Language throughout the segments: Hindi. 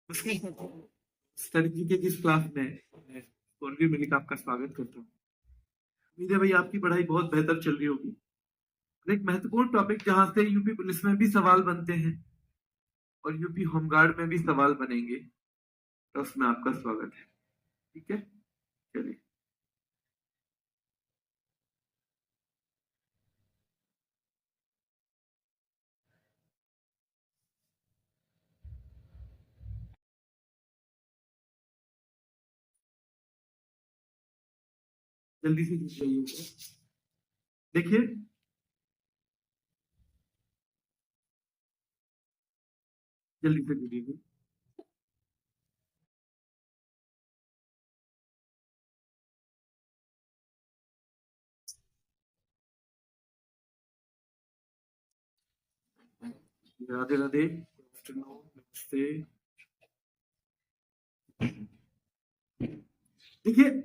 स्टडी जीके की इस क्लास में मैं कौरवी मलिक आपका स्वागत करता हूँ। उम्मीद है भाई आपकी पढ़ाई बहुत बेहतर चल रही होगी। एक महत्वपूर्ण टॉपिक जहां से यूपी पुलिस में भी सवाल बनते हैं और यूपी होमगार्ड में भी सवाल बनेंगे, तो उसमें आपका स्वागत है। ठीक है, चलिए। जल्दी से जाइए, देखिए। जल्दी से कीजिए। राधे राधे, नमस्ते। देखिए,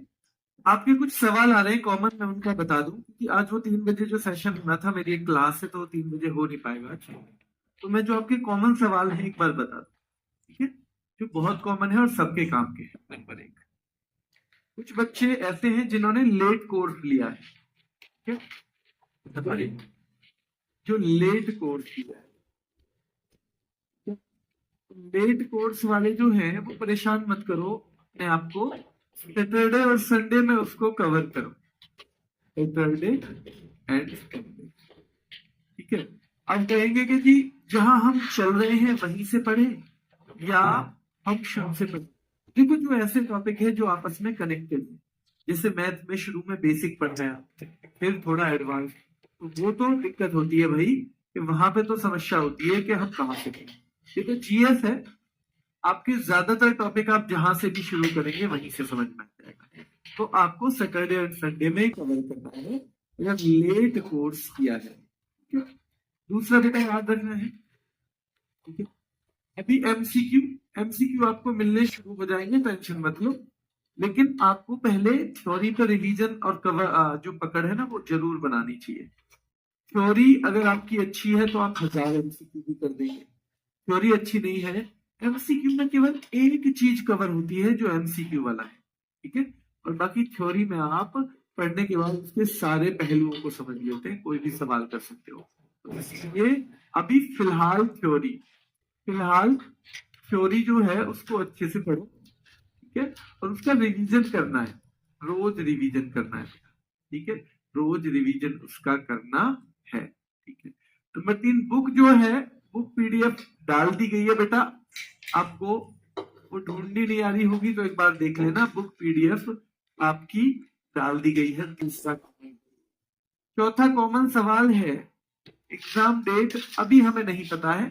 आपके कुछ सवाल आ रहे हैं कॉमन, मैं उनका बता दूं क्योंकि आज वो 3 बजे जो सेशन होना था, मेरी एक क्लास है, तो वो 3 बजे हो नहीं पाएगा आज। तो मैं जो आपके कॉमन सवाल है एक बार बता दूं, ठीक है, जो बहुत कॉमन है और सबके काम के हैं। नंबर एक, कुछ बच्चे ऐसे हैं जिन्होंने लेट कोर्स लिया है, ठीक है, बताइए, जो लेट कोर्स लिया है। लेट कोर्स वाले जो हैं वो परेशान मत करो अपने आप को, सैटरडे और संडे में उसको कवर करो, सैटरडे एंड संडे, ठीक है। अब कहेंगे कि जी जहां हम चल रहे हैं वहीं से पढ़े या हम शुरू से पढ़े। देखो, जो ऐसे टॉपिक है जो आपस में कनेक्टेड है, जैसे मैथ में शुरू में बेसिक पढ़ना है, फिर थोड़ा एडवांस, तो वो तो दिक्कत होती है भाई कि वहां पे तो समस्या होती है कि हम कहाँ से पढ़ें। ये तो जीएस है, आपके ज्यादातर टॉपिक आप जहां से भी शुरू करेंगे वहीं से समझ में आ जाएगा। तो आपको सैटरडे और संडे में कवर करना है या लेट कोर्स किया है, ठीक है? दूसरा बेटा याद रखना है, ठीक है। अभी एमसीक्यू, एमसीक्यू आपको मिलने शुरू हो जाएंगे, टेंशन मत लो। लेकिन आपको पहले थ्योरी पर रिवीजन और कवर जो पकड़ है ना वो जरूर बनानी चाहिए। थ्योरी अगर आपकी अच्छी है तो आप 1000 एमसीक्यू भी कर देंगे। थ्योरी अच्छी नहीं है, एमसीक्यू में केवल एक चीज कवर होती है जो एमसीक्यू वाला है, ठीक है। और बाकी थ्योरी में आप पढ़ने के बाद उसके सारे पहलुओं को समझ लेते हैं, कोई भी सवाल कर सकते हो। तो इसलिए अभी फिलहाल थ्योरी जो है उसको अच्छे से पढ़ो, ठीक है। और उसका रिवीजन करना है, रोज रिवीजन करना है, ठीक है। रोज रिवीजन उसका करना है, ठीक है। नंबर 3, बुक जो है, बुक पीडीएफ डाल दी गई है बेटा आपको, वो ढूंढनी नहीं आ रही होगी तो एक बार देख लेना, बुक पीडीएफ आपकी डाल दी गई है। तीसरा, चौथा कॉमन सवाल है, एग्जाम डेट अभी हमें नहीं पता है,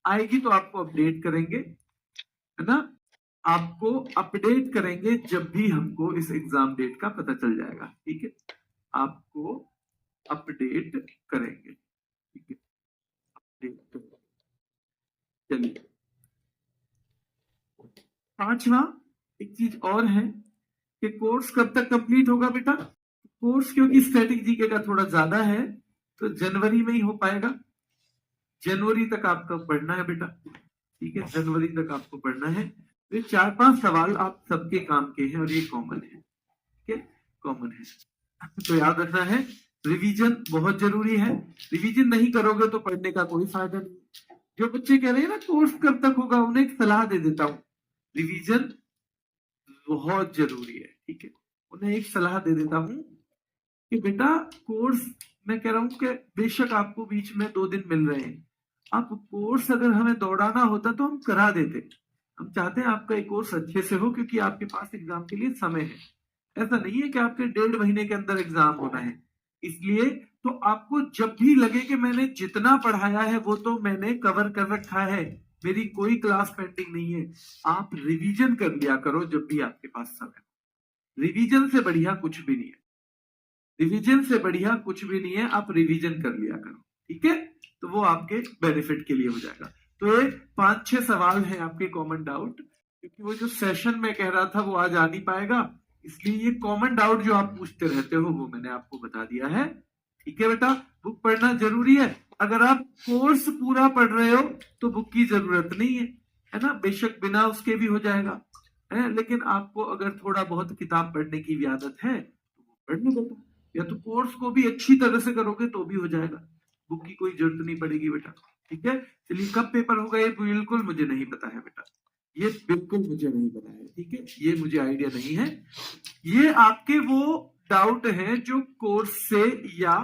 आएगी तो आपको अपडेट करेंगे, है ना। आपको अपडेट करेंगे जब भी हमको इस एग्जाम डेट का पता चल जाएगा, ठीक है। आपको अपडेट करेंगे, ठीक है, अपडेट। चलिए, पांचवा, एक चीज और है कि कोर्स कब तक कंप्लीट होगा बेटा। कोर्स क्योंकि स्टैटिक जीके का थोड़ा ज्यादा है तो जनवरी में ही हो पाएगा। जनवरी तक आपका पढ़ना है बेटा, ठीक है, जनवरी तक आपको पढ़ना है। तो 4-5 सवाल आप सबके काम के हैं और ये कॉमन है, ठीक है, कॉमन है। तो याद रखना है, रिवीजन बहुत जरूरी है। रिवीजन नहीं करोगे तो पढ़ने का कोई फायदा नहीं। जो बच्चे कह रहे हैं ना कोर्स कब तक होगा, उन्हें एक सलाह दे देता हूँ, रिवीजन बहुत जरूरी है, ठीक है। उन्हें एक सलाह दे देता हूँ कि बेटा कोर्स, मैं कह रहा हूँ कि बेशक आपको बीच में 2 दिन मिल रहे हैं, आप कोर्स अगर हमें दौड़ाना होता तो हम करा देते। हम चाहते हैं आपका एक कोर्स अच्छे से हो क्योंकि आपके पास एग्जाम के लिए समय है। ऐसा नहीं है कि आपके 1.5 महीने के अंदर एग्जाम होना है। इसलिए तो आपको जब भी लगे कि मैंने जितना पढ़ाया है वो तो मैंने कवर कर रखा है, मेरी कोई क्लास पेंडिंग नहीं है, आप रिवीजन कर लिया करो जब भी आपके पास समय। रिवीजन से बढ़िया कुछ भी नहीं है, रिवीजन से बढ़िया कुछ भी नहीं है, आप रिवीजन कर लिया करो, ठीक है। तो वो आपके बेनिफिट के लिए हो जाएगा। तो ये 5-6 सवाल हैं आपके कॉमन डाउट, क्योंकि वो जो सेशन में कह रहा था वो आज आ नहीं पाएगा, इसलिए ये कॉमन डाउट जो आप पूछते रहते हो वो मैंने आपको बता दिया है, ठीक है बेटा। बुक पढ़ना जरूरी है, अगर आप कोर्स पूरा पढ़ रहे हो तो बुक की जरूरत नहीं है, है ना, बेशक बिना उसके भी हो जाएगा, है, लेकिन आपको अगर थोड़ा बहुत किताब पढ़ने की भी आदत है तो वो पढ़ लो बेटा, या तो कोर्स को भी अच्छी तरह से करोगे तो भी हो जाएगा, बुक की कोई जरूरत नहीं पड़ेगी बेटा। ठीक है, चलिए कब पेपर होगा ये बिल्कुल मुझे नहीं पता है बेटा, ये बिल्कुल मुझे नहीं पता है। ठीक है, ये मुझे आइडिया नहीं है। ये आपके वो डाउट हैं जो कोर्स से या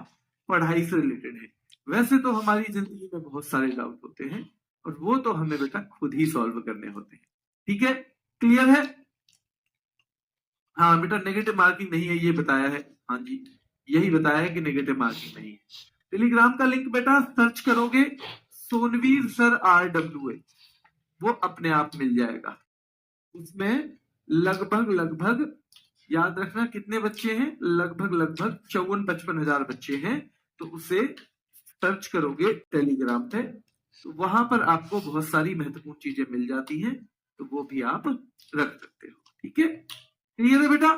पढ़ाई से रिलेटेड है। वैसे तो हमारी जिंदगी में बहुत सारे डाउट होते हैं और वो तो हमें बेटा खुद ही सॉल्व करने होते हैं। ठीक है, क्लियर है? हाँ बेटा, नेगेटिव मार्किंग नहीं है ये बताया है, हाँ जी यही बताया है कि नेगेटिव मार्किंग नहीं है। टेलीग्राम का लिंक बेटा सर्च करोगे सोनवीर सर RWA, वो अपने आप मिल जाएगा। उसमें लगभग याद रखना कितने बच्चे हैं, लगभग 54-55 हजार बच्चे हैं। तो उसे सर्च करोगे टेलीग्राम पे तो वहां पर आपको बहुत सारी महत्वपूर्ण चीजें मिल जाती हैं, तो वो भी आप रख सकते हो। ठीक है, क्लियर है बेटा?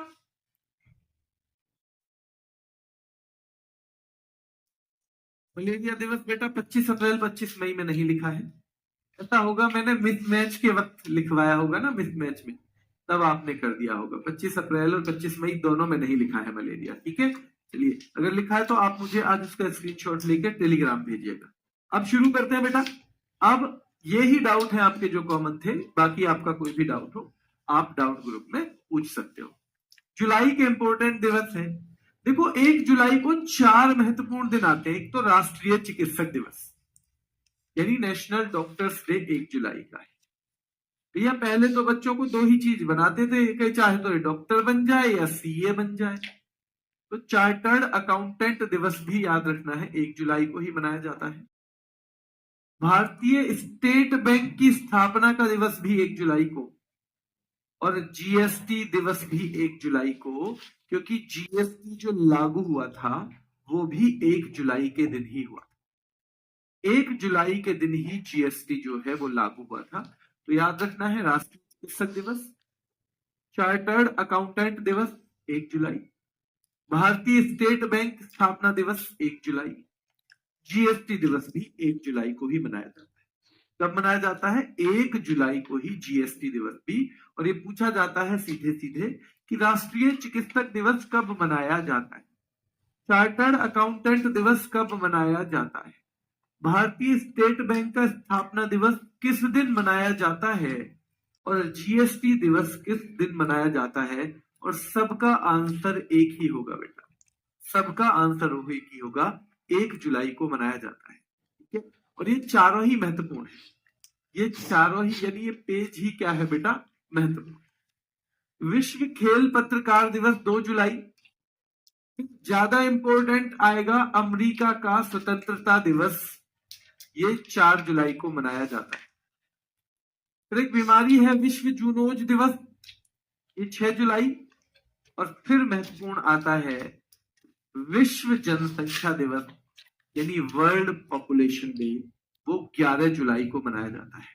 मलेरिया दिवस बेटा 25 अप्रैल 25 मई में नहीं लिखा है, ऐसा होगा मैंने मिसमैच के वक्त लिखवाया होगा ना, मिसमैच में तब आपने कर दिया होगा। 25 अप्रैल और 25 मई दोनों में नहीं लिखा है मलेरिया। ठीक है, चलिए अगर लिखा है तो आप मुझे आज उसका स्क्रीनशॉट लेकर टेलीग्राम भेजिएगा। अब शुरू करते हैं बेटा। अब ये ही डाउट है आपके जो कॉमन थे, बाकी आपका कोई भी डाउट हो आप डाउट ग्रुप में पूछ सकते हो। जुलाई के इंपॉर्टेंट दिवस है, देखो 1 जुलाई को 4 महत्वपूर्ण दिन आते हैं। एक तो राष्ट्रीय चिकित्सक दिवस यानी नेशनल डॉक्टर्स डे 1 जुलाई का है। भैया पहले तो बच्चों को 2 ही चीज बनाते थे, कि चाहे तो डॉक्टर बन जाए या CA बन जाए। तो चार्टर्ड अकाउंटेंट दिवस भी याद रखना है 1 जुलाई को ही मनाया जाता है। भारतीय स्टेट बैंक की स्थापना का दिवस भी 1 जुलाई को, और GST दिवस भी 1 जुलाई को, क्योंकि GST जो लागू हुआ था वो भी 1 जुलाई के दिन ही हुआ। 1 जुलाई के दिन ही GST जो है वो लागू हुआ था। तो याद रखना है राष्ट्रीय चिकित्सक दिवस, चार्टर्ड अकाउंटेंट दिवस 1 जुलाई, भारतीय स्टेट बैंक स्थापना दिवस 1 जुलाई, GST दिवस भी 1 जुलाई को ही मनाया जाता है। कब मनाया जाता है? 1 जुलाई को ही GST दिवस भी। और ये पूछा जाता है सीधे सीधे कि राष्ट्रीय चिकित्सक दिवस कब मनाया जाता है, चार्टर्ड अकाउंटेंट दिवस कब मनाया जाता है, भारतीय स्टेट बैंक का स्थापना दिवस किस दिन मनाया जाता है, और GST दिवस किस दिन मनाया जाता है। और सबका आंसर एक ही होगा बेटा, सबका आंसर एक ही होगा, 1 जुलाई को मनाया जाता है। ठीक है, और ये चारों ही महत्वपूर्ण है, ये चारों ही यानी ये पेज ही क्या है बेटा, महत्वपूर्ण। विश्व खेल पत्रकार दिवस 2 जुलाई। ज्यादा इंपॉर्टेंट आएगा अमेरिका का स्वतंत्रता दिवस, ये 4 जुलाई को मनाया जाता है। फिर एक बीमारी है विश्व जूनोज दिवस, ये 6 जुलाई। और फिर महत्वपूर्ण आता है विश्व जनसंख्या दिवस यानी वर्ल्ड पॉपुलेशन डे, वो 11 जुलाई को मनाया जाता है,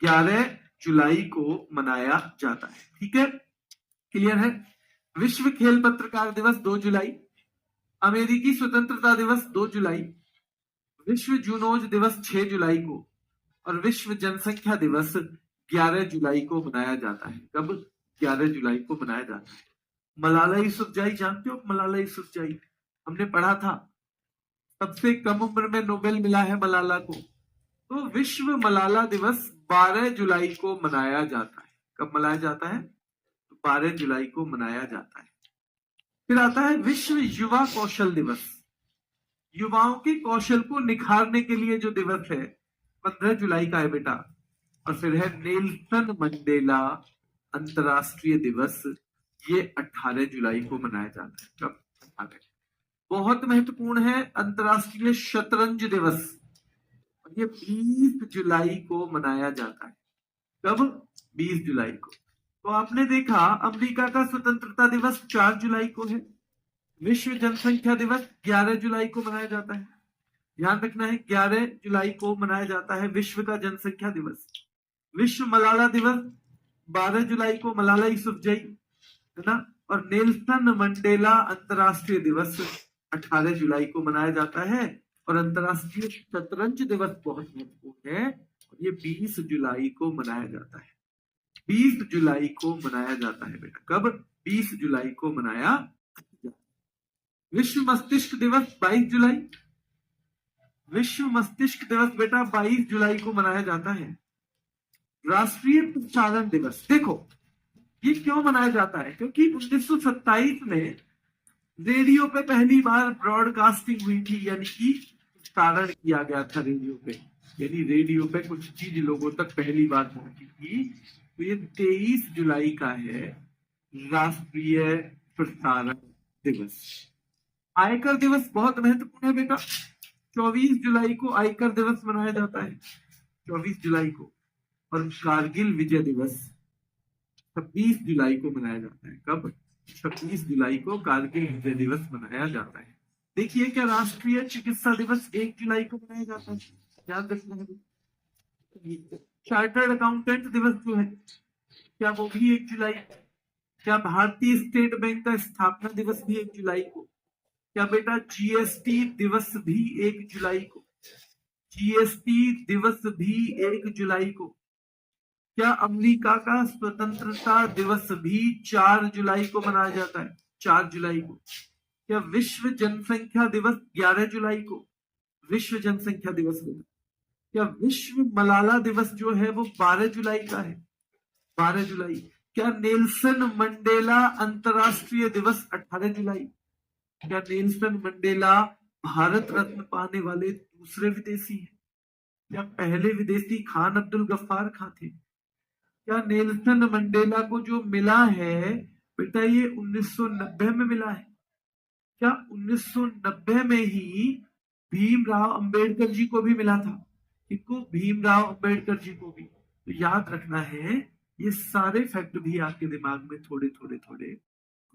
11 जुलाई को मनाया जाता है। ठीक है, क्लियर है? विश्व खेल पत्रकार दिवस 2 जुलाई, अमेरिकी स्वतंत्रता दिवस 2 जुलाई, विश्व जूनोज दिवस 6 जुलाई को, और विश्व जनसंख्या दिवस 11 जुलाई को मनाया जाता है। कब? 11 जुलाई को मनाया जाता है। मलाला यूसुफजई जानते हो? मलाला यूसुफजई हमने पढ़ा था, सबसे कम उम्र में नोबेल मिला है मलाला को। तो विश्व मलाला दिवस 12 जुलाई को मनाया जाता है। कब मनाया जाता है? तो 12 जुलाई को मनाया जाता है। फिर आता है विश्व युवा कौशल दिवस, युवाओं के कौशल को निखारने के लिए जो दिवस है 15 जुलाई का है बेटा। और फिर है नेल्सन मंडेला अंतरराष्ट्रीय दिवस, ये 18 जुलाई को मनाया जाता है। कब? 18। बहुत महत्वपूर्ण है अंतरराष्ट्रीय शतरंज दिवस, ये 20 जुलाई को मनाया जाता है। कब? 20 जुलाई को। तो आपने देखा अमेरिका का स्वतंत्रता दिवस 4 जुलाई को है, विश्व जनसंख्या दिवस 11 जुलाई को मनाया जाता है। ध्यान रखना है 11 जुलाई को मनाया जाता है विश्व का जनसंख्या दिवस। विश्व मलाला दिवस 12 जुलाई को मलाला यूसुफजई, है ना। और नेल्सन मंडेला अंतरराष्ट्रीय दिवस 18 जुलाई को मनाया जाता है। और अंतरराष्ट्रीय शतरंज दिवस बहुत महत्वपूर्ण है, और ये 20 जुलाई को मनाया जाता है। 20 जुलाई को मनाया जाता है बेटा। कब? 20 जुलाई को मनाया जाता है। विश्व मस्तिष्क दिवस 22 जुलाई। विश्व मस्तिष्क दिवस बेटा 22 जुलाई को मनाया जाता है। राष्ट्रीय प्रसारण दिवस, देखो ये क्यों मनाया जाता है? क्योंकि 1927 में रेडियो पे पहली बार ब्रॉडकास्टिंग हुई थी, यानी कि प्रसारण किया गया था रेडियो पे, यानी रेडियो पे कुछ चीज लोगों तक पहली बार पहुंची थी। तो ये 23 जुलाई का है राष्ट्रीय प्रसारण दिवस। आयकर दिवस बहुत महत्वपूर्ण है बेटा। 24 जुलाई को आयकर दिवस मनाया जाता है, 24 जुलाई को। और कारगिल विजय दिवस 26 जुलाई को मनाया जाता है। कब? 26 जुलाई को कारगिल विजय दिवस मनाया जाता है। देखिए, क्या राष्ट्रीय चिकित्सा दिवस 1 जुलाई को मनाया जाता है? याद रखना है। चार्टर्ड अकाउंटेंट दिवस जो है, क्या वो भी 1 जुलाई? क्या भारतीय स्टेट बैंक का स्थापना दिवस भी 1 जुलाई को? क्या बेटा जीएसटी दिवस भी 1 जुलाई को? जीएसटी दिवस भी 1 जुलाई को? क्या अमेरिका का स्वतंत्रता दिवस भी 4 जुलाई को मनाया जाता है? 4 जुलाई को। क्या विश्व जनसंख्या दिवस 11 जुलाई को? विश्व जनसंख्या दिवस को। क्या विश्व मलाला दिवस जो है वो 12 जुलाई का है? 12 जुलाई। क्या नेल्सन मंडेला अंतरराष्ट्रीय दिवस 18 जुलाई? क्या नेल्सन मंडेला भारत रत्न पाने वाले दूसरे विदेशी हैं? क्या पहले विदेशी खान अब्दुल गफ्फार खान थे? क्या नेल्सन मंडेला को जो मिला है बेटा ये 1990 में मिला है? क्या 1990 में ही भीमराव अंबेडकर जी को भी मिला था? किसको? भीमराव अंबेडकर जी को भी। तो याद रखना है, ये सारे फैक्ट भी आपके दिमाग में थोड़े थोड़े थोड़े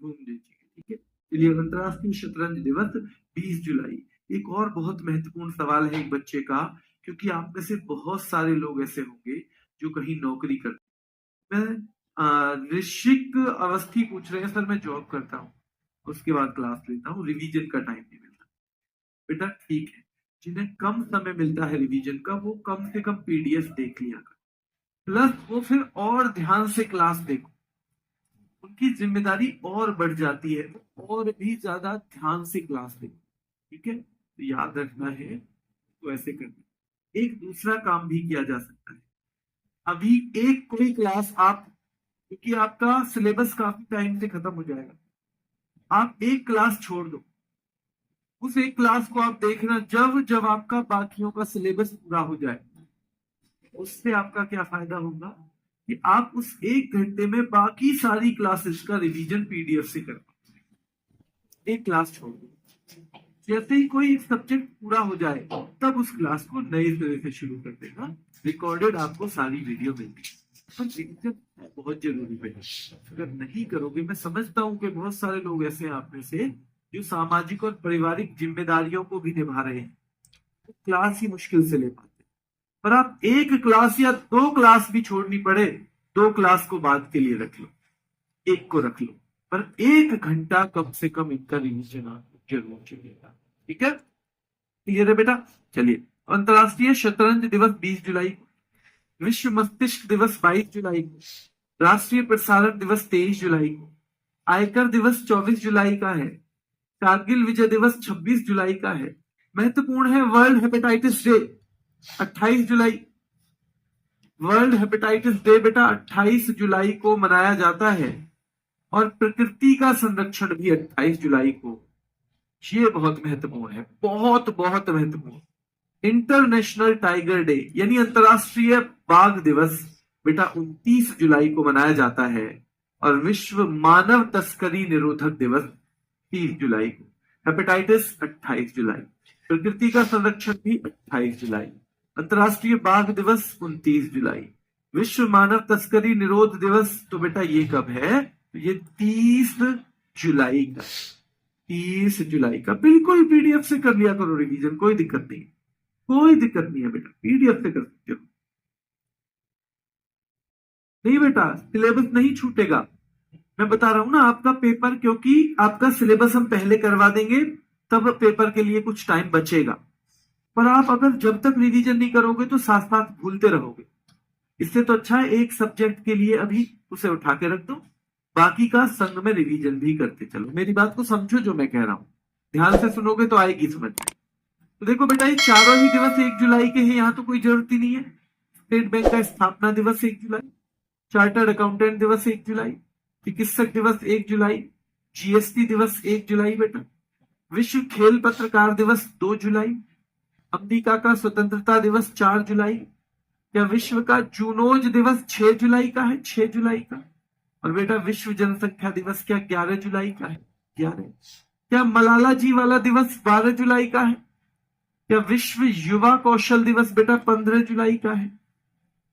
घूम दीजिए, ठीक है। चलिए, अंतरराष्ट्रीय शतरंज दिवस 20 जुलाई। एक और बहुत महत्वपूर्ण सवाल है एक बच्चे का, क्योंकि आप में से बहुत सारे लोग ऐसे होंगे जो कहीं नौकरी करते। मैं ऋषिक अवस्थी पूछ रहे हैं, सर मैं जॉब करता हूँ, उसके बाद क्लास लेता हूँ, रिवीजन का टाइम नहीं मिलता। बेटा ठीक है, जिन्हें कम समय मिलता है रिवीजन का, वो कम से कम पीडीएफ देख लिया कर, प्लस वो फिर और ध्यान से क्लास देखो, उनकी जिम्मेदारी और बढ़ जाती है, और भी ज्यादा ध्यान से क्लास देखो, ठीक है। तो याद रखना है, तो ऐसे करना। एक दूसरा काम भी किया जा सकता है। अभी एक कोई क्लास आप, क्योंकि आपका सिलेबस काफी टाइम से खत्म हो जाएगा, आप एक क्लास छोड़ दो, उस एक क्लास को आप देखना जब जब आपका बाकियों का सिलेबस पूरा हो जाए। उससे आपका क्या फायदा होगा कि आप उस 1 घंटे में बाकी सारी क्लासेस का रिवीजन पीडीएफ से कर पाओ। एक क्लास छोड़ दो, जैसे ही कोई सब्जेक्ट पूरा हो जाए तब उस क्लास को नए तरह से शुरू कर देगा। रिकॉर्डेड आपको सारी वीडियो मिलती है, पर रिवीजन बहुत जरूरी है। अगर नहीं करोगे, मैं समझता हूँ कि बहुत सारे लोग ऐसे हैं आप में से जो सामाजिक और पारिवारिक जिम्मेदारियों को भी निभा रहे हैं, तो क्लास ही मुश्किल से ले पाते हैं। पर आप एक क्लास या 2 क्लास भी छोड़नी पड़े, 2 क्लास को बाद के लिए रख लो, एक को रख लो, पर 1 घंटा कम से कम इनका रिवीजन आपको जरूर चाहिएगा, ठीक है। क्लियर है बेटा? चलिए, अंतरराष्ट्रीय शतरंज दिवस 20 जुलाई को, विश्व मस्तिष्क दिवस 22 जुलाई को, राष्ट्रीय प्रसारण दिवस 23 जुलाई को, आयकर दिवस 24 जुलाई का है, कारगिल विजय दिवस 26 जुलाई का है। महत्वपूर्ण है वर्ल्ड हेपेटाइटिस डे 28 जुलाई। वर्ल्ड हेपेटाइटिस डे बेटा 28 जुलाई को मनाया जाता है, और प्रकृति का संरक्षण भी 28 जुलाई को। ये बहुत महत्वपूर्ण है, बहुत बहुत महत्वपूर्ण। इंटरनेशनल टाइगर डे यानी अंतरराष्ट्रीय बाघ दिवस बेटा 29 जुलाई को मनाया जाता है, और विश्व मानव तस्करी निरोधक दिवस 30 जुलाई को। हेपेटाइटिस 28 जुलाई, प्रकृति का संरक्षण भी 28 जुलाई, अंतरराष्ट्रीय बाघ दिवस 29 जुलाई, विश्व मानव तस्करी निरोध दिवस तो बेटा ये कब है? ये 30 जुलाई का। 30 जुलाई का। बिल्कुल पीडीएफ से कर लिया करो रिवीजन, कोई दिक्कत नहीं, कोई दिक्कत नहीं है बेटा, पीडीएफ से कर सकते हो। नहीं बेटा, सिलेबस नहीं छूटेगा, मैं बता रहा हूं ना। आपका पेपर, क्योंकि आपका सिलेबस हम पहले करवा देंगे, तब पेपर के लिए कुछ टाइम बचेगा। पर आप अगर जब तक रिवीजन नहीं करोगे तो साथ साथ भूलते रहोगे। इससे तो अच्छा है एक सब्जेक्ट के लिए अभी उसे उठा के रख दो, बाकी का संग में रिवीजन भी करते चलो। मेरी बात को समझो जो मैं कह रहा हूं, ध्यान से सुनोगे तो आएगी समझ में। तो देखो बेटा, ये चारों ही दिवस 1 जुलाई के हैं, यहाँ तो कोई जरूरत ही नहीं है। स्टेट बैंक का स्थापना दिवस 1 जुलाई, चार्टर्ड अकाउंटेंट दिवस 1 जुलाई, चिकित्सक दिवस 1 जुलाई, जीएसटी दिवस 1 जुलाई बेटा, विश्व खेल पत्रकार दिवस 2 जुलाई, अमेरिका का स्वतंत्रता दिवस 4 जुलाई, या विश्व का जूनोज दिवस 6 जुलाई का है, 6 जुलाई का। और बेटा विश्व जनसंख्या दिवस क्या 11 जुलाई का है, 11। क्या मलाला जी वाला दिवस 12 जुलाई का है? क्या विश्व युवा कौशल दिवस बेटा 15 जुलाई का है?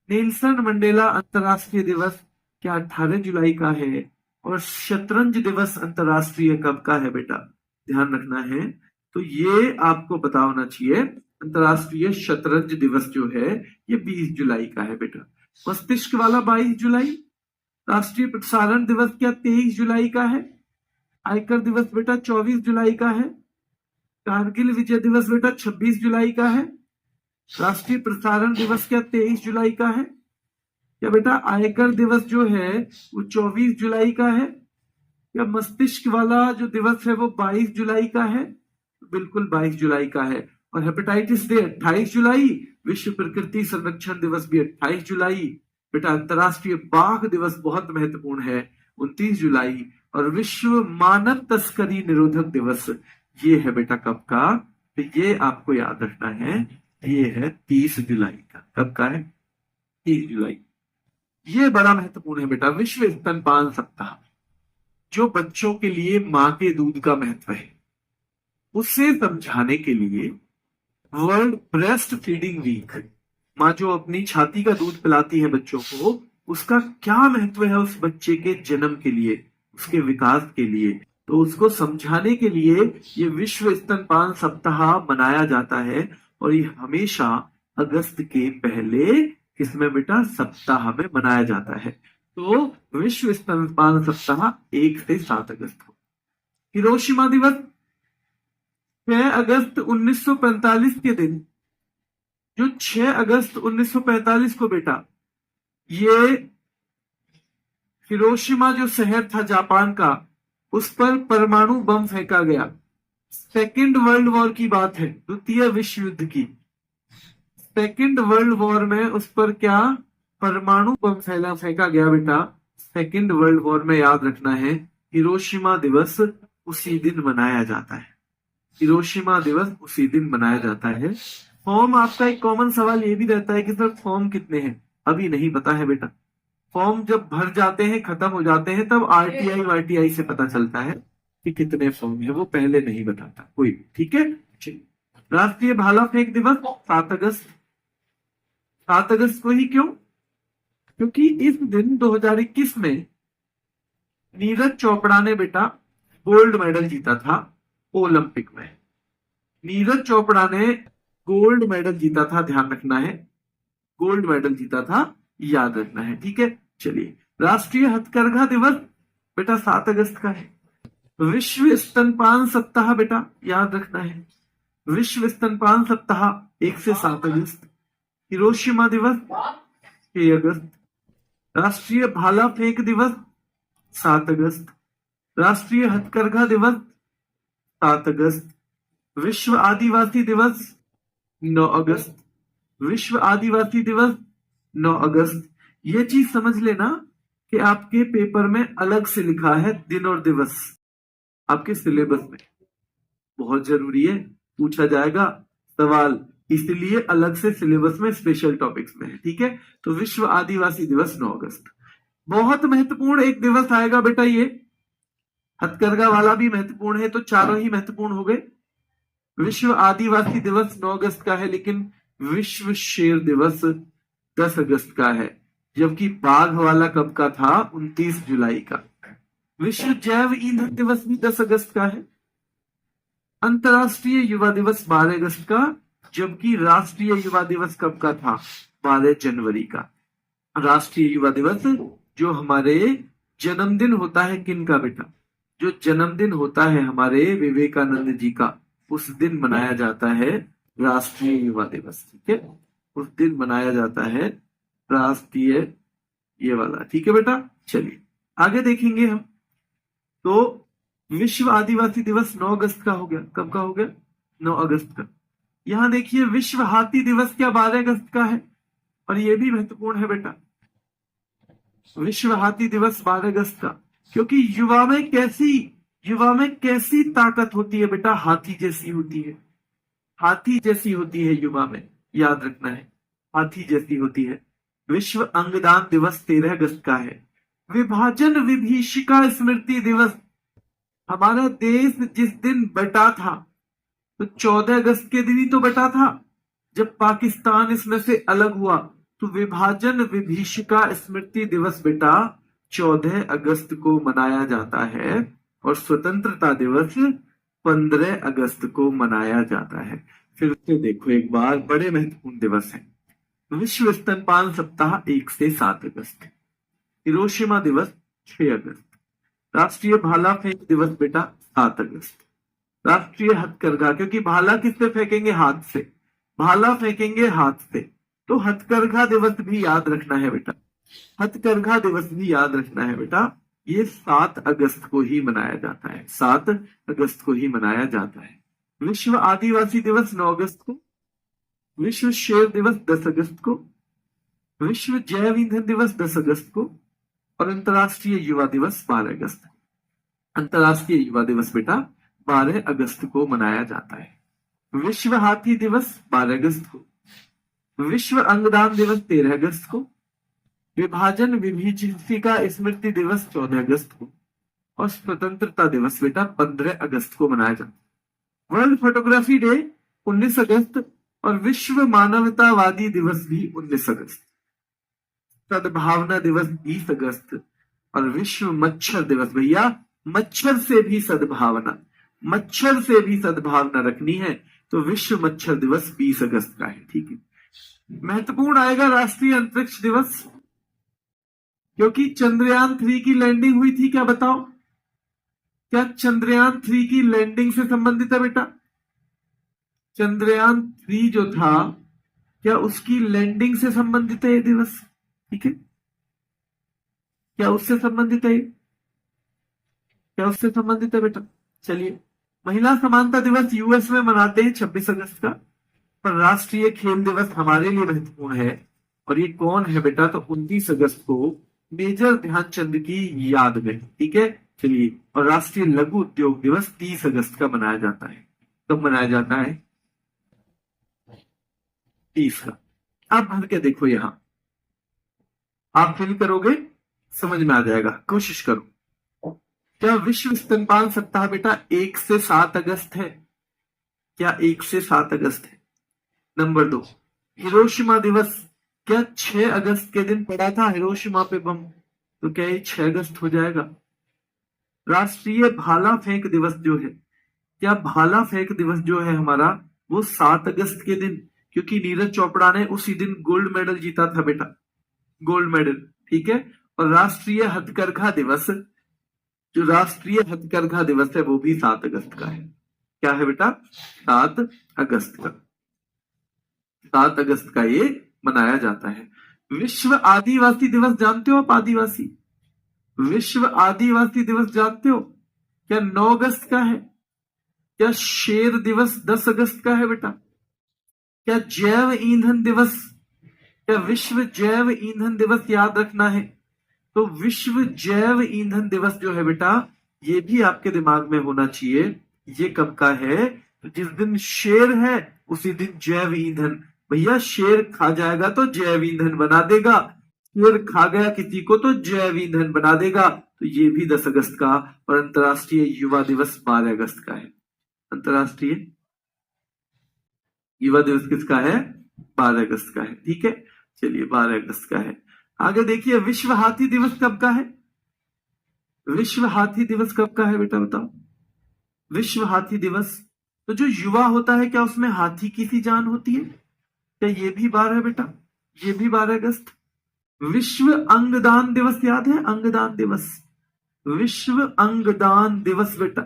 नेल्सन मंडेला अंतरराष्ट्रीय दिवस क्या 18 जुलाई का है? और शतरंज दिवस अंतरराष्ट्रीय कब का है बेटा, ध्यान रखना है। तो ये आपको पता होना चाहिए। अंतरराष्ट्रीय शतरंज दिवस जो है ये 20 जुलाई का है बेटा। मस्तिष्क वाला 22 जुलाई। राष्ट्रीय प्रसारण दिवस क्या 23 जुलाई का है? आयकर दिवस बेटा 24 जुलाई का है। कारगिल विजय दिवस बेटा 26 जुलाई का है। राष्ट्रीय प्रसारण दिवस क्या 23 जुलाई का है? क्या बेटा आयकर दिवस जो है वो 24 जुलाई का है? या मस्तिष्क वाला जो दिवस है वो 22 जुलाई का है? बिल्कुल 22 जुलाई का है। और हेपेटाइटिस डे 28 जुलाई, विश्व प्रकृति संरक्षण दिवस भी 28 जुलाई। बेटा अंतरराष्ट्रीय बाघ दिवस बहुत महत्वपूर्ण है, 29 जुलाई। और विश्व मानव तस्करी निरोधक दिवस ये है बेटा कब का, तो ये आपको याद रखना है, ये है 30 जुलाई का। कब का है? 30 जुलाई। ये बड़ा महत्वपूर्ण है बेटा, विश्व स्तनपान सप्ताह, जो बच्चों के लिए मां के दूध का महत्व है उसे समझाने के लिए वर्ल्ड ब्रेस्ट फीडिंग वीक, माँ जो अपनी छाती का दूध पिलाती है बच्चों को, उसका क्या महत्व है उस बच्चे के जन्म के लिए, उसके विकास के लिए, तो उसको समझाने के लिए ये विश्व स्तनपान सप्ताह मनाया जाता है। और ये हमेशा अगस्त के पहले किसमें बेटा, सप्ताह में मनाया जाता है। तो विश्व स्तनपान सप्ताह 1 से 7 अगस्त को। हिरोशिमा दिवस 6 अगस्त 1945 के दिन, जो 6 अगस्त 1945 को बेटा ये हिरोशिमा जो शहर था जापान का, उस पर परमाणु बम फेंका गया। सेकेंड वर्ल्ड वॉर की बात है, द्वितीय विश्व युद्ध की। सेकेंड वर्ल्ड वॉर में उस पर क्या परमाणु बम फेंका गया बेटा, सेकेंड वर्ल्ड वॉर में। याद रखना है हिरोशिमा दिवस उसी दिन मनाया जाता है, हिरोशिमा दिवस उसी दिन मनाया जाता है। फॉर्म आपका एक कॉमन सवाल ये भी रहता है कि सर फॉर्म कितने हैं, अभी नहीं पता है बेटा। फॉर्म जब भर जाते हैं, खत्म हो जाते हैं, तब आरटीआई वारटीआई से पता चलता है कि कितने फॉर्म है, वो पहले नहीं बताता कोई। ठीक है, राष्ट्रीय भाला फेंक दिवस 7 अगस्त। 7 अगस्त को ही क्यों? क्योंकि इस दिन 2021 में नीरज चोपड़ा ने बेटा गोल्ड मेडल जीता था ओलंपिक में। नीरज चोपड़ा ने गोल्ड मेडल जीता था, ध्यान रखना है, गोल्ड मेडल जीता था, याद रखना है। ठीक है, चलिए। राष्ट्रीय हथकरघा दिवस बेटा 7 अगस्त का है। विश्व स्तनपान सप्ताह बेटा याद रखना है, विश्व स्तनपान सप्ताह 1 से 7 अगस्त। हिरोशिमा दिवस 6 अगस्त। राष्ट्रीय भाला फेंक दिवस 7 अगस्त। राष्ट्रीय हथकरघा दिवस 7 अगस्त। विश्व आदिवासी दिवस 9 अगस्त। विश्व आदिवासी दिवस 9 अगस्त। ये चीज समझ लेना कि आपके पेपर में अलग से लिखा है दिन और दिवस, आपके सिलेबस में बहुत जरूरी है, पूछा जाएगा सवाल, इसलिए अलग से सिलेबस में स्पेशल टॉपिक्स में है। ठीक है, तो विश्व आदिवासी दिवस 9 अगस्त। बहुत महत्वपूर्ण एक दिवस आएगा बेटा, ये हथकरघा वाला भी महत्वपूर्ण है, तो चारों ही महत्वपूर्ण हो गए। विश्व आदिवासी दिवस 9 अगस्त का है, लेकिन विश्व शेर दिवस 10 अगस्त का है, जबकि बाघ वाला कब का था, 29 जुलाई का। विश्व जैव ईंधन दिवस भी 10 अगस्त का है। अंतरराष्ट्रीय युवा दिवस 12 अगस्त का, जबकि राष्ट्रीय युवा दिवस कब का था, 12 जनवरी का। राष्ट्रीय युवा दिवस जो हमारे जन्मदिन होता है किन का बेटा, जो जन्मदिन होता है हमारे विवेकानंद जी का, उस दिन मनाया जाता है राष्ट्रीय युवा दिवस, ठीक है, उस दिन मनाया जाता है राष्ट्रीय ये वाला, ठीक है बेटा। चलिए आगे देखेंगे हम। तो विश्व आदिवासी दिवस 9 अगस्त का हो गया। कब का हो गया? 9 अगस्त का। यहां देखिए विश्व हाथी दिवस क्या 12 अगस्त का है, और ये भी महत्वपूर्ण है बेटा। विश्व हाथी दिवस 12 अगस्त का, क्योंकि युवा में कैसी ताकत होती है बेटा? हाथी जैसी होती है, हाथी जैसी होती है युवा में, याद रखना है, हाथी जैसी होती है। विश्व अंगदान दिवस 13 अगस्त का है। विभाजन विभीषिका स्मृति दिवस, हमारा देश जिस दिन बटा था, तो 14 अगस्त के दिन ही तो बटा था, जब पाकिस्तान इसमें से अलग हुआ। तो विभाजन विभीषिका स्मृति दिवस बेटा 14 अगस्त को मनाया जाता है, और स्वतंत्रता दिवस 15 अगस्त को मनाया जाता है। फिर से देखो एक बार, बड़े महत्वपूर्ण दिवस है। विश्व स्तनपान सप्ताह 1 से 7 अगस्त। हिरोशिमा दिवस 6 अगस्त। राष्ट्रीय भाला फेंक दिवस बेटा 7 अगस्त। राष्ट्रीय हथकरघा, क्योंकि भाला किससे फेंकेंगे? हाथ से, भाला फेंकेंगे हाथ से, तो हथकरघा दिवस भी याद रखना है बेटा, हथकरघा दिवस भी याद रखना है बेटा। ये 7 अगस्त को ही मनाया जाता है, 7 अगस्त को ही मनाया जाता है। विश्व आदिवासी दिवस 9 अगस्त को। विश्व शेर दिवस 10 अगस्त को। विश्व जैव ईंधन दिवस 10 अगस्त को, और अंतर्राष्ट्रीय युवा दिवस 12 अगस्त। अंतर्राष्ट्रीय युवा दिवस बेटा 12 अगस्त को मनाया जाता है। विश्व हाथी दिवस 12 अगस्त को। विश्व अंगदान दिवस 13 अगस्त को। विभाजन विभीषिका स्मृति दिवस 14 अगस्त को, और स्वतंत्रता दिवस बेटा 15 अगस्त को मनाया जाता है। वर्ल्ड फोटोग्राफी डे 19 अगस्त, और विश्व मानवतावादी दिवस भी 19 अगस्त। सद्भावना दिवस 20 अगस्त, और विश्व मच्छर दिवस, भैया मच्छर से भी सद्भावना, मच्छर से भी सद्भावना रखनी है, तो विश्व मच्छर दिवस 20 अगस्त का है, ठीक है। महत्वपूर्ण आएगा राष्ट्रीय अंतरिक्ष दिवस, क्योंकि चंद्रयान 3 की लैंडिंग हुई थी, क्या बताओ? क्या चंद्रयान 3 की लैंडिंग से संबंधित है बेटा? चंद्रयान 3 जो था, क्या उसकी लैंडिंग से संबंधित है ये दिवस? ठीक है, क्या उससे संबंधित है? क्या उससे संबंधित है बेटा? चलिए, महिला समानता दिवस यूएस में मनाते हैं 26 अगस्त का, पर राष्ट्रीय खेल दिवस हमारे लिए महत्वपूर्ण है, और ये कौन है बेटा? तो 29 अगस्त को मेजर ध्यानचंद की याद में, ठीक है। चलिए, और राष्ट्रीय लघु उद्योग दिवस 30 अगस्त का मनाया जाता है। कब मनाया जाता है? 30 का। आप भर के देखो, यहां आप फिल करोगे समझ में आ जाएगा, कोशिश करो। क्या विश्व स्तनपान सप्ताह बेटा 1 से 7 अगस्त है? क्या 1 से 7 अगस्त है? नंबर 2, हिरोशिमा दिवस क्या 6 अगस्त के दिन पड़ा था हिरोशिमा पे बम? तो क्या ये 6 अगस्त हो जाएगा? राष्ट्रीय भाला फेंक दिवस जो है, क्या भाला फेंक दिवस जो है हमारा, वो 7 अगस्त के दिन, क्योंकि नीरज चोपड़ा ने उसी दिन गोल्ड मेडल जीता था बेटा, गोल्ड मेडल, ठीक है। और राष्ट्रीय हथकरघा दिवस, जो राष्ट्रीय हथकरघा दिवस है वो भी 7 अगस्त का है। क्या है बेटा? 7 अगस्त का, 7 अगस्त का ये मनाया जाता है। विश्व आदिवासी दिवस जानते हो आप? आदिवासी, विश्व आदिवासी दिवस जानते हो? क्या 9 अगस्त का है? क्या शेर दिवस 10 अगस्त का है बेटा? क्या जैव ईंधन दिवस, क्या विश्व जैव ईंधन दिवस याद रखना है? तो विश्व जैव ईंधन दिवस जो है बेटा, ये भी आपके दिमाग में होना चाहिए। ये कब का है? तो जिस दिन शेर है उसी दिन जैव ईंधन। भैया शेर खा जाएगा तो जैव ईंधन बना देगा, शेर खा गया किसी को तो जैव ईंधन बना देगा। तो ये भी 10 अगस्त का। और अंतर्राष्ट्रीय युवा दिवस 12 अगस्त का है। अंतर्राष्ट्रीय युवा दिवस किसका है? 12 अगस्त का है, ठीक है। चलिए, 12 अगस्त का है। आगे देखिए, विश्व हाथी दिवस कब का है? विश्व हाथी दिवस कब का है बेटा, बताओ? विश्व हाथी दिवस, तो जो युवा होता है क्या उसमें हाथी की सी जान होती है? क्या ये भी 12 है बेटा? ये भी 12 अगस्त। विश्व अंगदान दिवस याद है? अंगदान दिवस, विश्व अंगदान दिवस बेटा,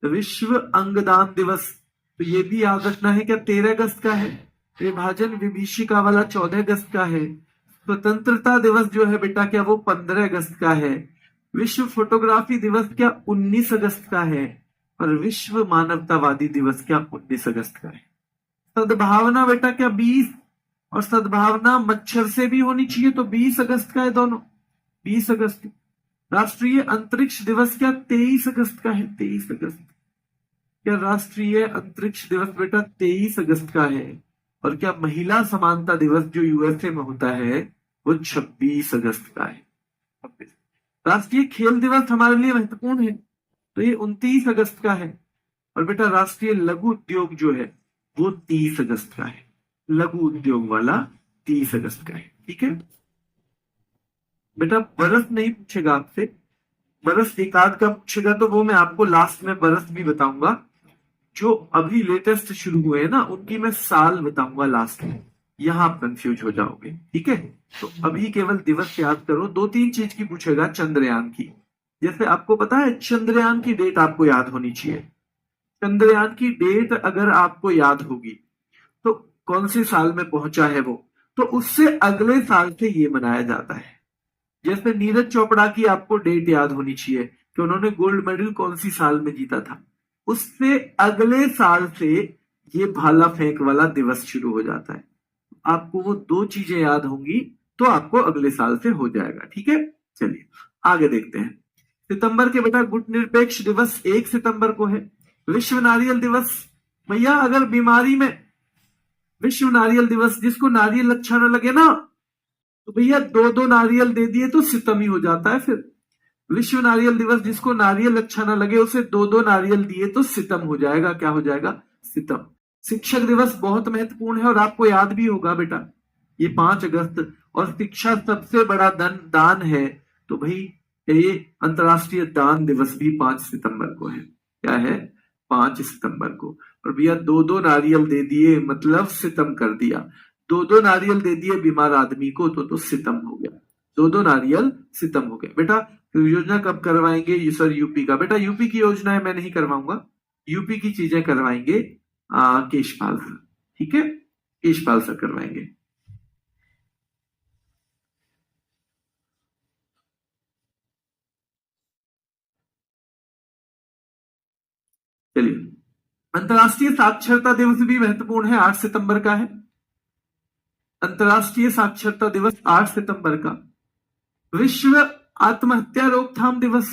विश्व अंगदान दिवस तो ये भी याद रखना है क्या 13 अगस्त का है। विभाजन विभीषिका वाला 14 अगस्त का है। स्वतंत्रता दिवस जो है बेटा क्या वो 15 अगस्त का है। विश्व फोटोग्राफी दिवस क्या 19 अगस्त का है। और विश्व मानवतावादी दिवस क्या 19 अगस्त का है। सद्भावना बेटा क्या 20, और सद्भावना मच्छर से भी होनी चाहिए तो 20 अगस्त का है दोनों, 20 अगस्त। राष्ट्रीय अंतरिक्ष दिवस क्या 23 अगस्त का है, 23 अगस्त। क्या राष्ट्रीय अंतरिक्ष दिवस बेटा 23 अगस्त का है। और क्या महिला समानता दिवस जो यूएसए में होता है वो 26 अगस्त का है। राष्ट्रीय खेल दिवस हमारे लिए महत्वपूर्ण है तो ये 29 अगस्त का है। और बेटा राष्ट्रीय लघु उद्योग जो है वो 30 अगस्त का है। लघु उद्योग वाला 30 अगस्त का है। ठीक है बेटा, बरस नहीं पूछेगा आपसे, बरस एक आध का पूछेगा तो वो मैं आपको लास्ट में बरस भी बताऊंगा। जो अभी लेटेस्ट शुरू हुए हैं ना उनकी मैं साल बताऊंगा लास्ट में, यहां आप कंफ्यूज हो जाओगे। ठीक है, तो अभी केवल दिवस याद करो। 2-3 चीज की पूछेगा चंद्रयान की। जैसे आपको पता है चंद्रयान की डेट आपको याद होनी चाहिए। चंद्रयान की डेट अगर आपको याद होगी तो कौन से साल में पहुंचा है वो, तो उससे अगले साल से ये मनाया जाता है। जैसे नीरज चोपड़ा की आपको डेट याद होनी चाहिए कि उन्होंने गोल्ड मेडल कौन सी साल में जीता था, उससे अगले साल से ये भाला फेंक वाला दिवस शुरू हो जाता है। आपको वो 2 चीजें याद होंगी तो आपको अगले साल से हो जाएगा। ठीक है, चलिए आगे देखते हैं। सितंबर के बेटा गुट निरपेक्ष दिवस 1 सितंबर को है। विश्व नारियल दिवस, भैया अगर बीमारी में विश्व नारियल दिवस, जिसको नारियल अच्छा ना लगे ना तो भैया 2-2 नारियल दे दिए तो सितम ही हो जाता है। फिर विश्व नारियल दिवस, जिसको नारियल अच्छा ना लगे उसे 2-2 नारियल दिए तो सितम हो जाएगा। क्या हो जाएगा? सितम। शिक्षक दिवस बहुत महत्वपूर्ण है और आपको याद भी होगा बेटा, ये 5 अगस्त। और शिक्षा सबसे बड़ा दान है तो भाई ये अंतरराष्ट्रीय दान दिवस भी 5 सितंबर को है। क्या है? 5 सितंबर को। और भैया 2-2 नारियल दे दिए मतलब सितम कर दिया। 2-2 नारियल दे दिए बीमार आदमी को तो सितम हो गया। 2-2 नारियल सितम हो गया। बेटा योजना कब करवाएंगे? सर यूपी का। बेटा यूपी की योजनाएं मैं नहीं करवाऊंगा, यूपी की चीजें करवाएंगे केशपाल सर। ठीक है, केशपाल सर करवाएंगे। चलिए, अंतरराष्ट्रीय साक्षरता दिवस भी महत्वपूर्ण है, 8 सितंबर का है। अंतरराष्ट्रीय साक्षरता दिवस 8 सितंबर का। विश्व आत्महत्या रोकथाम दिवस,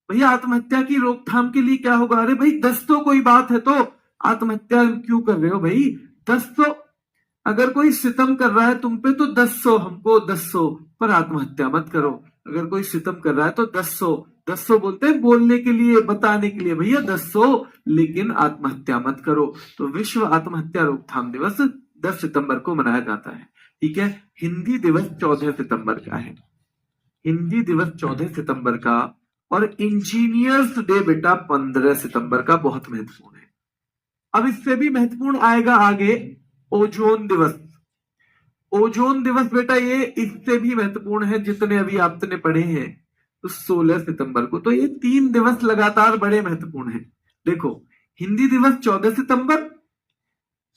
भैया आत्महत्या की रोकथाम के लिए क्या होगा? अरे भाई 10 तो कोई बात है तो आत्महत्या क्यों कर रहे हो भाई? 10 तो, अगर कोई सितम कर रहा है तुम पे तो 10 हमको 10 पर आत्महत्या मत करो। अगर कोई सितम कर रहा है तो 10 बोलते हैं बोलने के लिए, बताने के लिए, भैया 10 लेकिन आत्महत्या मत करो। तो विश्व आत्महत्या रोकथाम दिवस 10 सितंबर को मनाया जाता है। ठीक है, हिंदी दिवस 14 सितंबर का है। हिंदी दिवस 14 सितंबर का। और इंजीनियर्स डे बेटा 15 सितंबर का, बहुत महत्वपूर्ण है। अब इससे भी महत्वपूर्ण आएगा आगे ओजोन दिवस। ओजोन दिवस बेटा ये इससे भी महत्वपूर्ण है, जितने अभी आपने पढ़े हैं तो 16 सितंबर को। तो ये 3 दिवस लगातार बड़े महत्वपूर्ण हैं। देखो, हिंदी दिवस 14 सितंबर,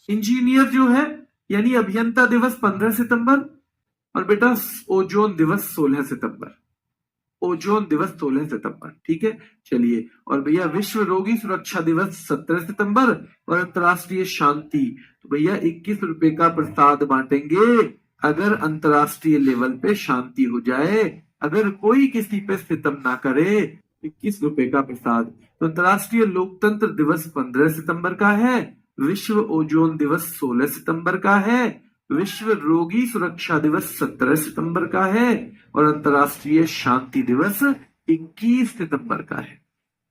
इंजीनियर जो है यानी अभियंता दिवस 15 सितंबर, और बेटा ओजोन दिवस 16 सितंबर। ओजोन दिवस 16 सितंबर। ठीक है, चलिए। और भैया विश्व रोगी सुरक्षा दिवस 17 सितंबर। और अंतरराष्ट्रीय शांति, तो भैया 21 रुपए का प्रसाद बांटेंगे अगर अंतरराष्ट्रीय लेवल पे शांति हो जाए, अगर कोई किसी पे सितम ना करे। 21 रुपए का प्रसाद। तो अंतरराष्ट्रीय लोकतंत्र दिवस 15 सितंबर का है। विश्व ओजोन दिवस 16 सितंबर का है। विश्व रोगी सुरक्षा दिवस 17 सितंबर का है। और अंतरराष्ट्रीय शांति दिवस 21 सितंबर का है।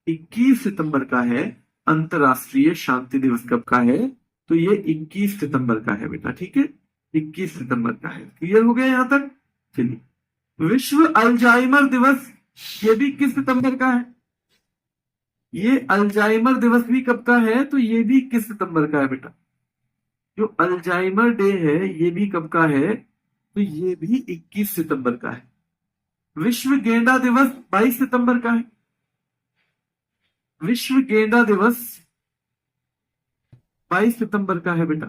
21 सितंबर का है अंतरराष्ट्रीय शांति दिवस। कब का है? तो ये 21 सितंबर का है बेटा। ठीक है, 21 सितंबर का है। क्लियर हो गया यहां तक? चलिए, विश्व अल्जाइमर दिवस, ये भी 21 सितंबर का है। ये अल्जाइमर दिवस भी कब का है? तो ये भी 21 सितंबर का है बेटा। जो अल्जाइमर डे है ये भी कब का है? तो ये भी 21 सितंबर का है। विश्व गेंडा दिवस 22 सितंबर का है। विश्व गेंडा दिवस 22 सितंबर का है बेटा।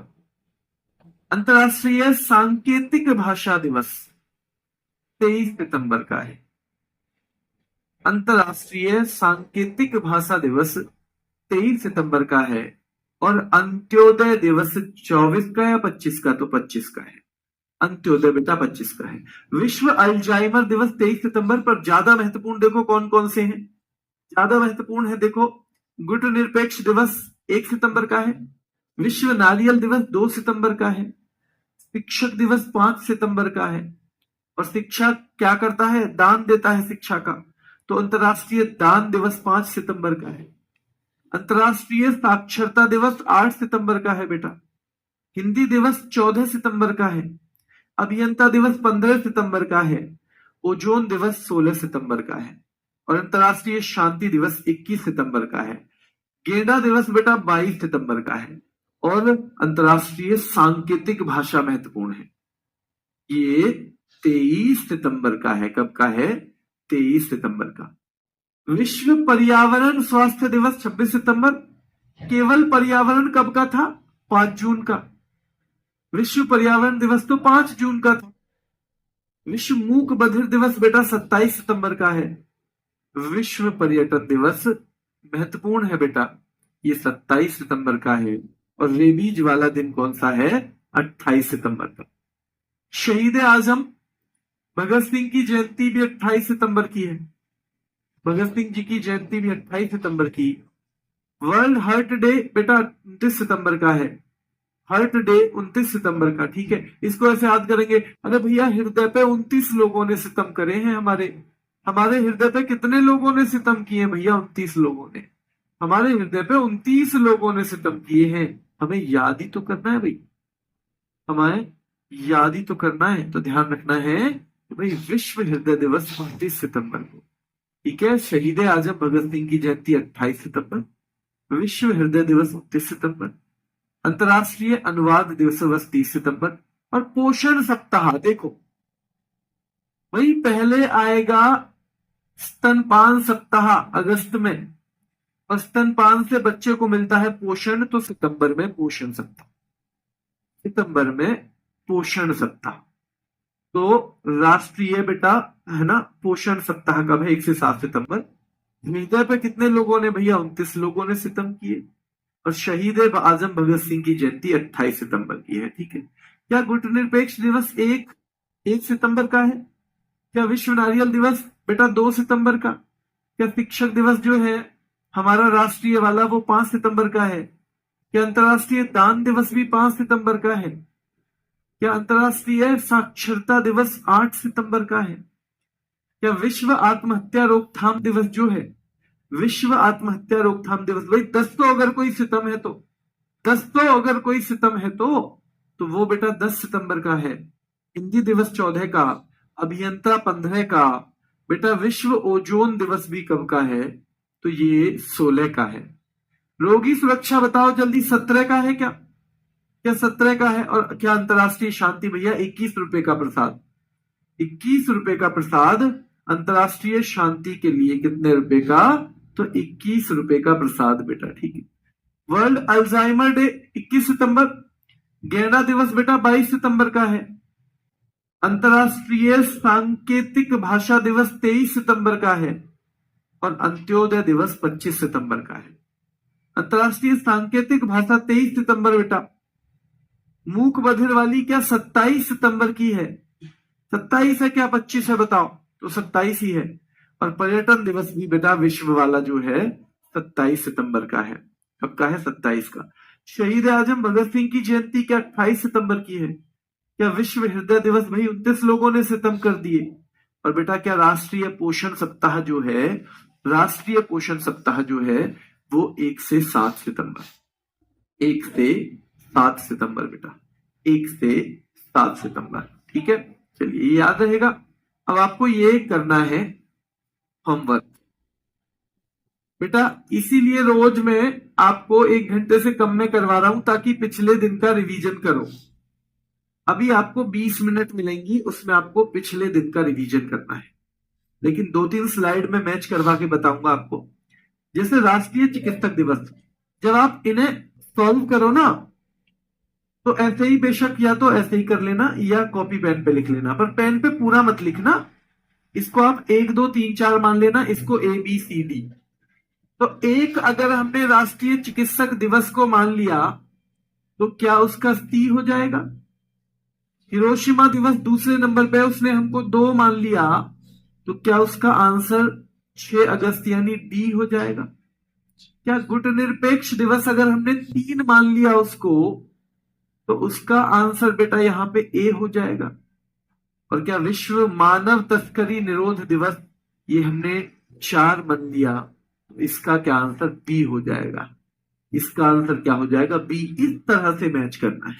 अंतर्राष्ट्रीय सांकेतिक भाषा दिवस 23 सितंबर का है। अंतर्राष्ट्रीय सांकेतिक भाषा दिवस 23 सितंबर का है। और अंत्योदय दिवस 24 का या 25 का? तो 25 का है। अंत्योदय बेटा 25 का है। विश्व अल्जाइमर दिवस 23 सितंबर पर। ज्यादा महत्वपूर्ण देखो कौन कौन से हैं। ज्यादा महत्वपूर्ण है देखो, गुट निरपेक्ष दिवस 1 सितंबर का है। विश्व नारियल दिवस 2 सितंबर का है। शिक्षक दिवस 5 सितंबर का है। और शिक्षा क्या करता है? दान देता है शिक्षा का। तो अंतर्राष्ट्रीय दान दिवस 5 सितंबर का है। अंतर्राष्ट्रीय साक्षरता दिवस 8 सितंबर का है बेटा। हिंदी दिवस 14 सितंबर का है। अभियंता दिवस 15 सितंबर का है। ओजोन दिवस 16 सितंबर का है। और अंतर्राष्ट्रीय शांति दिवस 21 सितंबर का है। गेंडा दिवस बेटा 22 सितंबर का है। और अंतर्राष्ट्रीय सांकेतिक भाषा महत्वपूर्ण है, ये 23 सितंबर का है। कब का है? 23 सितंबर का। विश्व पर्यावरण स्वास्थ्य दिवस 26 सितंबर। केवल पर्यावरण कब का था? 5 जून का। विश्व पर्यावरण दिवस तो 5 जून का था। विश्व मूक बधिर दिवस बेटा 27 सितंबर का है। विश्व पर्यटन दिवस महत्वपूर्ण है बेटा, ये 27 सितंबर का है। और रेबीज वाला दिन कौन सा है? 28 सितंबर का। शहीद आजम भगत सिंह की जयंती भी 28 सितंबर की है। भगत सिंह जी की जयंती भी 28 सितंबर की। वर्ल्ड हार्ट डे बेटा 29 सितंबर का है। हार्ट डे 29 सितंबर का, ठीक है। इसको ऐसे याद करेंगे, अरे भैया हृदय पे 29 लोगों ने सितम करे हैं। हमारे हृदय पे कितने लोगों ने सितम किए भैया? 29 लोगों ने। हमारे हृदय पे 29 लोगों ने सितम किए हैं। हमें याद ही तो करना है भाई, हमें याद ही तो करना है। तो ध्यान रखना है कि भाई विश्व हृदय दिवस 29 सितंबर को, ठीक है। शहीद आजम भगत सिंह की जयंती 28 सितंबर। विश्व हृदय दिवस 29 सितंबर। अंतर्राष्ट्रीय अनुवाद दिवस 30 सितंबर। और पोषण सप्ताह देखो, वही पहले आएगा स्तनपान सप्ताह अगस्त में। और स्तनपान से बच्चे को मिलता है पोषण, तो सितंबर में पोषण सप्ताह। सितंबर में पोषण सप्ताह। तो राष्ट्रीय बेटा है ना पोषण सप्ताह कब है? 1 से 7 सितंबर। हृदय पे कितने लोगों ने भैया? 29 लोगों ने सितम किए। और शहीद आजम भगत सिंह की जयंती 28 सितंबर की है, ठीक है। क्या गुट निरपेक्ष दिवस 1 सितंबर का है? क्या विश्व नारियल दिवस बेटा 2 सितंबर का? क्या शिक्षक दिवस जो है हमारा राष्ट्रीय वाला वो 5 सितंबर का है? क्या अंतर्राष्ट्रीय दान दिवस भी 5 सितंबर का है? क्या अंतर्राष्ट्रीय साक्षरता दिवस 8 सितंबर का है? क्या विश्व आत्महत्या रोकथाम दिवस जो है, विश्व आत्महत्या रोकथाम दिवस, भाई 10 तो अगर कोई सितम है तो 10 तो अगर कोई सितम है तो वो बेटा 10 सितंबर का है। हिंदी दिवस 14 का। अभियंता 15 का। बेटा विश्व ओजोन दिवस भी कब का है? तो ये 16 का है। रोगी सुरक्षा बताओ जल्दी, 17 का है क्या? क्या 17 का है? और क्या अंतर्राष्ट्रीय शांति भैया 21 रुपए का प्रसाद। 21 रुपए का प्रसाद अंतर्राष्ट्रीय शांति के लिए। कितने रुपए का? तो 21 रुपए का प्रसाद बेटा, ठीक है। वर्ल्ड अल्जाइमर डे 21 सितंबर। गेंडा दिवस बेटा 22 सितंबर का है। अंतर्राष्ट्रीय सांकेतिक भाषा दिवस 23 सितंबर का है। और अंत्योदय दिवस 25 सितंबर का है। अंतर्राष्ट्रीय सांकेतिक भाषा 23 सितंबर बेटा। मूक बधिर वाली क्या 27 सितंबर की है? 27 है क्या 25 है बताओ? तो 27 ही है। और पर्यटन दिवस भी बेटा विश्व वाला जो है 27 सितंबर का है। कब का है? 27 का। शहीद आजम भगत सिंह की जयंती क्या 28 सितंबर की है? क्या विश्व हृदय दिवस भाई 29 लोगों ने सितम कर दिए। और बेटा क्या राष्ट्रीय पोषण सप्ताह जो है, राष्ट्रीय पोषण सप्ताह जो है वो 1 से 7 सितंबर। 1 से 7 सितंबर बेटा, 1 से 7 सितंबर, ठीक है। चलिए याद रहेगा। अब आपको ये करना है होमवर्क बेटा, इसीलिए रोज मैं आपको 1 घंटे से कम में करवा रहा हूं ताकि पिछले दिन का रिवीजन करो। अभी आपको 20 मिनट मिलेंगी, उसमें आपको पिछले दिन का रिवीजन करना है। लेकिन 2-3 स्लाइड में मैच करवा के बताऊंगा आपको। जैसे राष्ट्रीय चिकित्सक दिवस, जब आप इन्हें सॉल्व करो ना, तो ऐसे ही बेशक या तो ऐसे ही कर लेना या कॉपी पेन पे लिख लेना, पर पेन पे पूरा मत लिखना। इसको आप 1 2 3 4 मान लेना, इसको ABCD। तो एक अगर हमने राष्ट्रीय चिकित्सक दिवस को मान लिया तो क्या उसका C हो जाएगा। हिरोशिमा दिवस दूसरे नंबर पे, उसने हमको 2 मान लिया, तो क्या उसका आंसर 6 अगस्त यानी D हो जाएगा। क्या गुटनिरपेक्ष दिवस अगर हमने 3 मान लिया उसको, तो उसका आंसर बेटा यहां पे A हो जाएगा। और क्या विश्व मानव तस्करी निरोध दिवस, ये हमने 4 मान लिया, तो इसका क्या आंसर B हो जाएगा। इसका आंसर क्या हो जाएगा B। इस तरह से मैच करना है,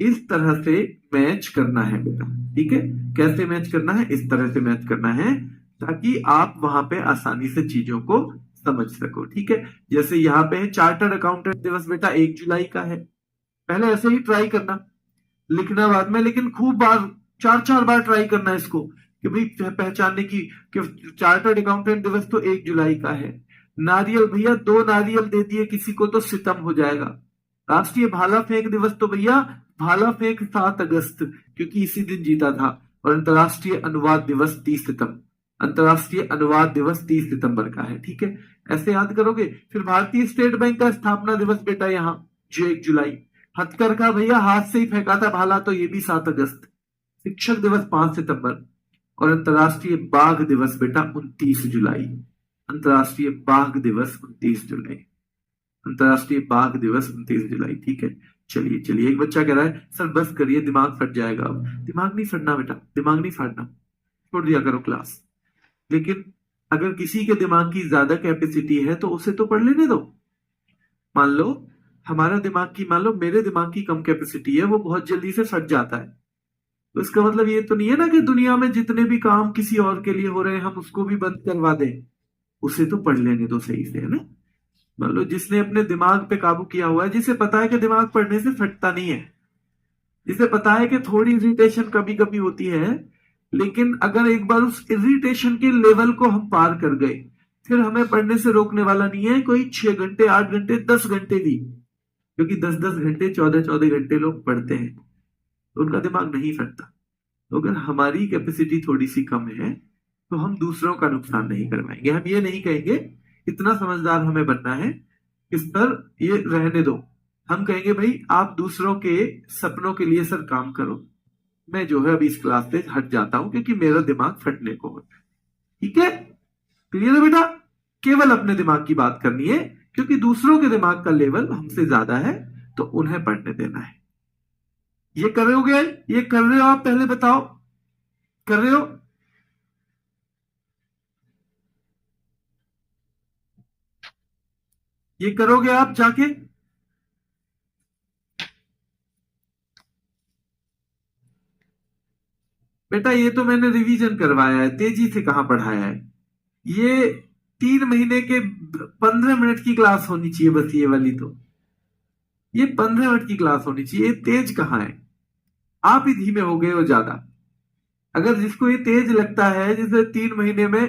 इस तरह से मैच करना है बेटा, ठीक है। कैसे मैच करना है, इस तरह से मैच करना है ताकि आप वहां पे आसानी से चीजों को समझ सको, ठीक है। जैसे यहाँ पे है चार्टर्ड अकाउंटेंट दिवस बेटा 1 जुलाई का है। पहले ऐसे ही ट्राई करना, लिखना बाद में, लेकिन खूब बार 4 बार ट्राई करना इसको कि भाई पहचानने की कि चार्टर्ड अकाउंटेंट दिवस तो 1 जुलाई का है। नारियल भैया 2 नारियल दे दिए किसी को तो सितम हो जाएगा। राष्ट्रीय भाला फेंक दिवस तो भैया भाला फेंक 7 अगस्त, क्योंकि इसी दिन जीता था। और अंतरराष्ट्रीय अनुवाद दिवस 30 सितंबर, अंतरराष्ट्रीय अनुवाद दिवस 30 सितंबर का है, ठीक है। ऐसे याद करोगे। फिर भारतीय स्टेट बैंक का स्थापना दिवस बेटा यहाँ जो 1 जुलाई। हथकरघा भैया हाथ से ही फेंका था भाला, तो ये भी 7 अगस्त। शिक्षक दिवस 5 सितंबर। और अंतरराष्ट्रीय बाघ दिवस बेटा 29 जुलाई। अंतरराष्ट्रीय बाघ दिवस 29 जुलाई, अंतरराष्ट्रीय बाघ दिवस 29 जुलाई, ठीक है। चलिए चलिए, एक बच्चा कह रहा है सर बस करिए दिमाग फट जाएगा। अब दिमाग नहीं फटना बेटा, दिमाग नहीं फाड़ना, छोड़ दिया करो क्लास। लेकिन अगर किसी के दिमाग की ज्यादा कैपेसिटी है तो उसे तो पढ़ लेने दो। मान लो हमारा दिमाग की, मान लो मेरे दिमाग की कम कैपेसिटी है, वो बहुत जल्दी से फट जाता है, तो इसका मतलब ये तो नहीं है ना कि दुनिया में जितने भी काम किसी और के लिए हो रहे हैं हम उसको भी बंद करवा दें। उसे तो पढ़ लेने दो सही से, है ना। मान लो जिसने अपने दिमाग पे काबू किया हुआ है, जिसे पता है कि दिमाग पढ़ने से फटता नहीं है, जिसे पता है कि थोड़ी इरिटेशन कभी कभी होती है, लेकिन अगर एक बार उस इरिटेशन के लेवल को हम पार कर गए, फिर हमें पढ़ने से रोकने वाला नहीं है कोई 6 घंटे 8 घंटे 10 घंटे भी, क्योंकि 10 घंटे 14 घंटे लोग पढ़ते हैं तो उनका दिमाग नहीं फटता। तो अगर हमारी कैपेसिटी थोड़ी सी कम है तो हम दूसरों का नुकसान नहीं करवाएंगे। हम ये नहीं कहेंगे इतना समझदार हमें बनना है इस पर ये रहने दो, हम कहेंगे भाई आप दूसरों के सपनों के लिए सर काम करो, मैं जो है अभी इस क्लास से हट जाता हूं क्योंकि मेरा दिमाग फटने को होता है। ठीक है, क्लियर है बेटा। केवल अपने दिमाग की बात करनी है, क्योंकि दूसरों के दिमाग का लेवल हमसे ज्यादा है तो उन्हें पढ़ने देना है। ये कर रहे हो गया, ये कर रहे हो आप, पहले बताओ कर रहे हो। ये करोगे आप जाके। बेटा ये तो मैंने रिवीजन करवाया है, तेजी से कहां पढ़ाया है। ये 3 महीने के 15 मिनट की क्लास होनी चाहिए बस, ये वाली तो ये 15 मिनट की क्लास होनी चाहिए। तेज कहाँ है, आप ही धीमे हो गए हो ज्यादा। अगर जिसको ये तेज लगता है, जैसे 3 महीने में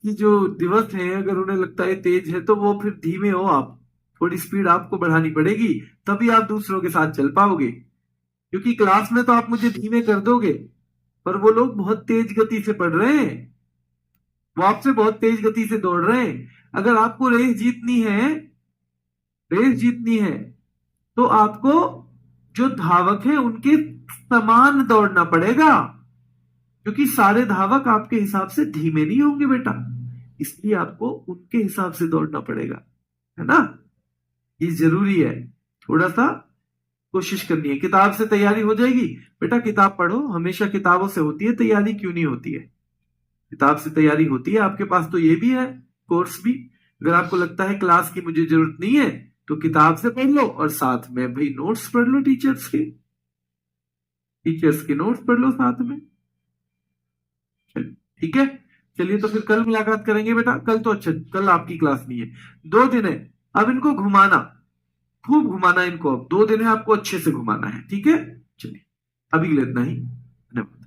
कि जो दिवस है अगर उन्हें लगता है तेज है, तो वो फिर धीमे हो आप, थोड़ी स्पीड आपको बढ़ानी पड़ेगी, तभी आप दूसरों के साथ चल पाओगे। क्योंकि क्लास में तो आप मुझे धीमे कर दोगे, पर वो लोग बहुत तेज गति से पढ़ रहे हैं, वो आपसे बहुत तेज गति से दौड़ रहे हैं। अगर आपको रेस जीतनी है, रेस जीतनी है, तो आपको जो धावक है उनके समान दौड़ना पड़ेगा, क्योंकि सारे धावक आपके हिसाब से धीमे नहीं होंगे बेटा, इसलिए आपको उनके हिसाब से दौड़ना पड़ेगा, है ना। ये जरूरी है, थोड़ा सा कोशिश करनी है। किताब से तैयारी हो जाएगी बेटा, किताब पढ़ो, हमेशा किताबों से होती है तैयारी, क्यों नहीं होती है, किताब से तैयारी होती है। आपके पास तो ये भी है कोर्स भी, अगर आपको लगता है क्लास की मुझे जरूरत नहीं है तो किताब से पढ़ लो और साथ में भाई नोट्स पढ़ लो, टीचर्स के नोट्स पढ़ लो साथ में। ठीक है, चलिए तो फिर कल मुलाकात करेंगे बेटा। कल तो अच्छा, कल आपकी क्लास नहीं है, 2 दिन है। अब इनको घुमाना, खूब घुमाना इनको, अब 2 दिन है आपको अच्छे से घुमाना है, ठीक है। चलिए अभी के लिए इतना ही, धन्यवाद।